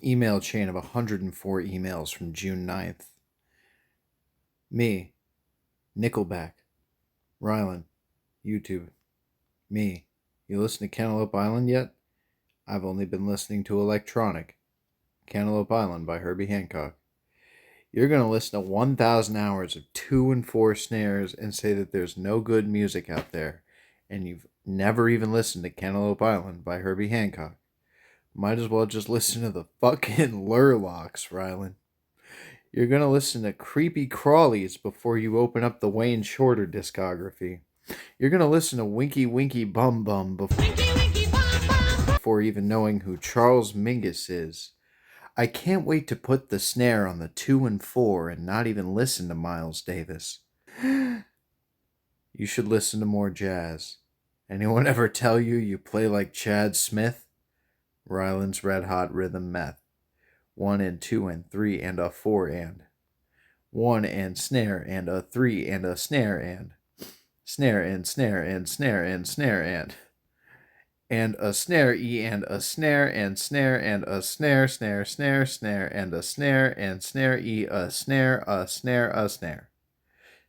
email chain of 104 emails from June 9th. Me, Nickelback, Rylan, YouTube. Me, you listen to Cantaloupe Island yet? I've only been listening to Electronic. Cantaloupe Island by Herbie Hancock. You're going to listen to 1,000 hours of 2 and 4 snares and say that there's no good music out there, and you've never even listened to Cantaloupe Island by Herbie Hancock. Might as well just listen to the fucking Lurlocks, Rylan. You're going to listen to Creepy Crawlies before you open up the Wayne Shorter discography. You're going to listen to Winky Winky Bum Bum before even knowing who Charles Mingus is. I can't wait to put the snare on the 2 and 4 and not even listen to Miles Davis. You should listen to more jazz. Anyone ever tell you you play like Chad Smith? Ryland's Red Hot Rhythm Meth. 1 and 2 and 3 and a 4 and. 1 and snare and a 3 and a snare and. Snare and snare and snare and snare and a snare E and a snare and snare and a snare snare snare snare and a snare and snare E a snare a snare a snare.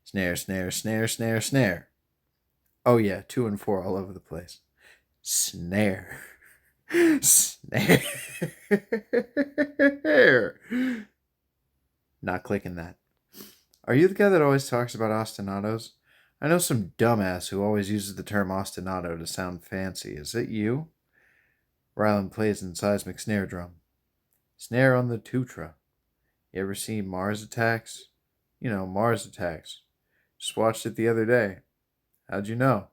Snare snare snare snare snare. Oh yeah, 2 and 4 all over the place. Snare. Snare. Not clicking that. Are you the guy that always talks about ostinatos? I know some dumbass who always uses the term ostinato to sound fancy. Is it you? Ryland plays in seismic snare drum. Snare on the tutra. You ever seen Mars Attacks? You know, Mars Attacks. Just watched it the other day. How'd you know?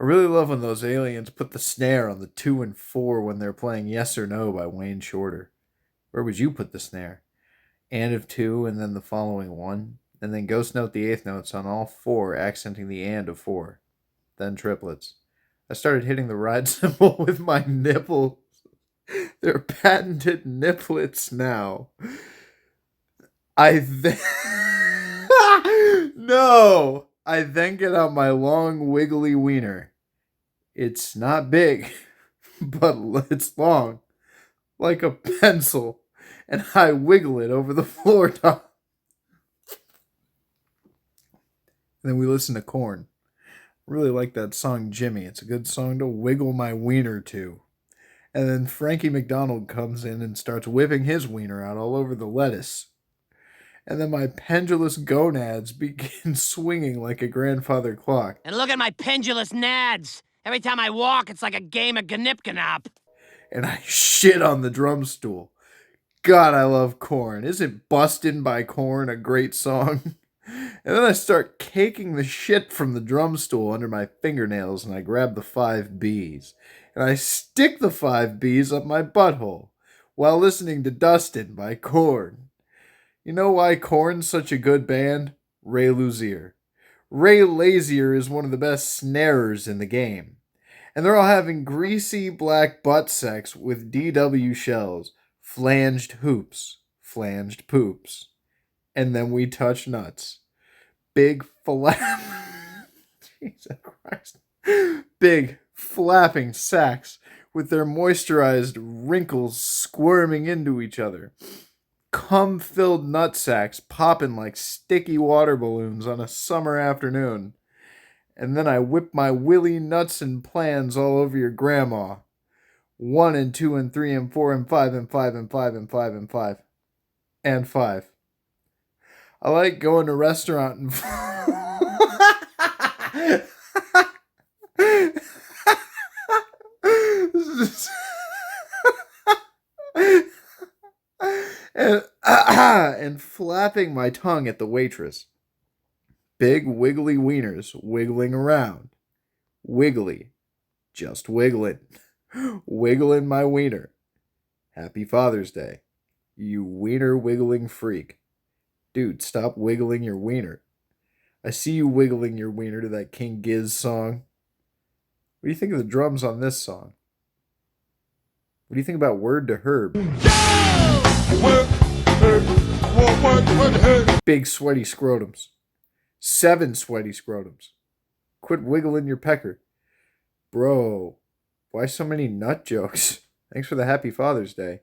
I really love when those aliens put the snare on the 2 and 4 when they're playing Yes or No by Wayne Shorter. Where would you put the snare? And of 2 and then the following 1? And then ghost note the 8th notes on all 4, accenting the and of 4. Then triplets. I started hitting the ride cymbal with my nipples. They're patented nipplets now. No! I then get out my long, wiggly wiener. It's not big, but it's long, like a pencil, and I wiggle it over the floor top. And then we listen to Korn. Really like that song, Jimmy. It's a good song to wiggle my wiener to. And then Frankie McDonald comes in and starts whipping his wiener out all over the lettuce. And then my pendulous gonads begin swinging like a grandfather clock. And look at my pendulous nads. Every time I walk, it's like a game of Gnip-Gnop. And I shit on the drum stool. God, I love Korn. Isn't Bustin' by Korn a great song? And then I start caking the shit from the drum stool under my fingernails, and I grab the 5 Bs. And I stick the 5 Bs up my butthole while listening to Dustin' by Korn. You know why Korn's such a good band? Ray Luzier. Ray Lazier is one of the best snarers in the game. And they're all having greasy black butt sex with DW shells, flanged hoops, flanged poops. And then we touch nuts. Big Jesus Christ. Big flapping sacks with their moisturized wrinkles squirming into each other. Cum-filled nut sacks popping like sticky water balloons on a summer afternoon. And then I whip my willy nuts and plans all over your grandma. 1 and 2 and 3 and 4 and 5 and 5 and 5 and 5 and 5. And 5. I like going to a restaurant and and flapping my tongue at the waitress. Big wiggly wieners wiggling around. Wiggly. Just wiggling. Wiggling my wiener. Happy Father's Day. You wiener wiggling freak. Dude, stop wiggling your wiener. I see you wiggling your wiener to that King Giz song. What do you think of the drums on this song? What do you think about Word to Herb? Big sweaty scrotums. 7 sweaty scrotums. Quit wiggling your pecker. Bro, why so many nut jokes? Thanks for the Happy Father's Day.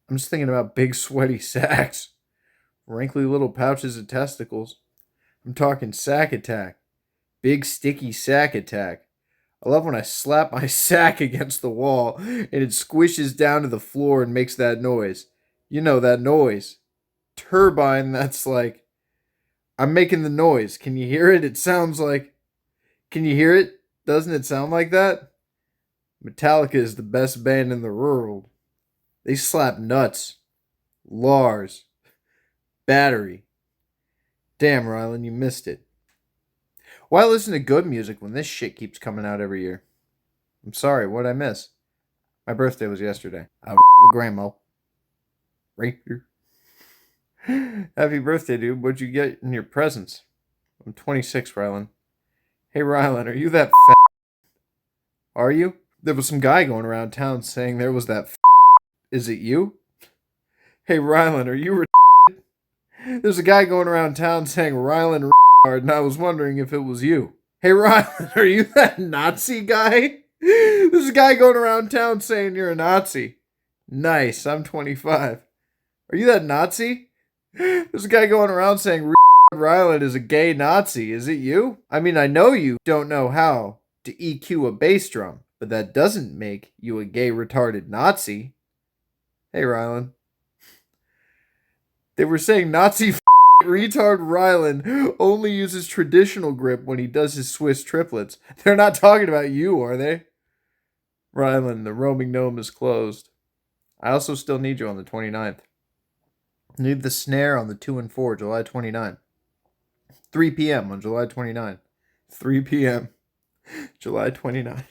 I'm just thinking about big sweaty sacks, wrinkly little pouches of testicles. I'm talking sack attack. Big sticky sack attack. I love when I slap my sack against the wall and it squishes down to the floor and makes that noise. You know that noise. Turbine that's like, I'm making the noise. Can you hear it? It sounds like. Can you hear it? Doesn't it sound like that? Metallica is the best band in the world. They slap nuts. Lars. Battery. Damn, Rylan, you missed it. Why listen to good music when this shit keeps coming out every year? I'm sorry, what'd I miss? My birthday was yesterday. I my grandma. Right here. Happy birthday, dude. What'd you get in your presents? I'm 26, Rylan. Hey, Rylan, are you that fat? Are you? There was some guy going around town saying there was that. Is it you? Hey, Rylan, are you? There's a guy going around town saying Rylan and I was wondering if it was you. Hey, Rylan, are you that Nazi guy? There's a guy going around town saying you're a Nazi. Nice, I'm 25. Are you that Nazi? There's a guy going around saying Rylan is a gay Nazi. Is it you? I mean, I know you don't know how to EQ a bass drum, but that doesn't make you a gay retarded Nazi. Hey, Rylan. They were saying Nazi retard Rylan only uses traditional grip when he does his Swiss triplets. They're not talking about you, are they? Rylan, the roaming gnome is closed. I also still need you on the 29th. Need the snare on the 2 and 4, July 29. 3 p.m. on July 29. 3 p.m. July 29.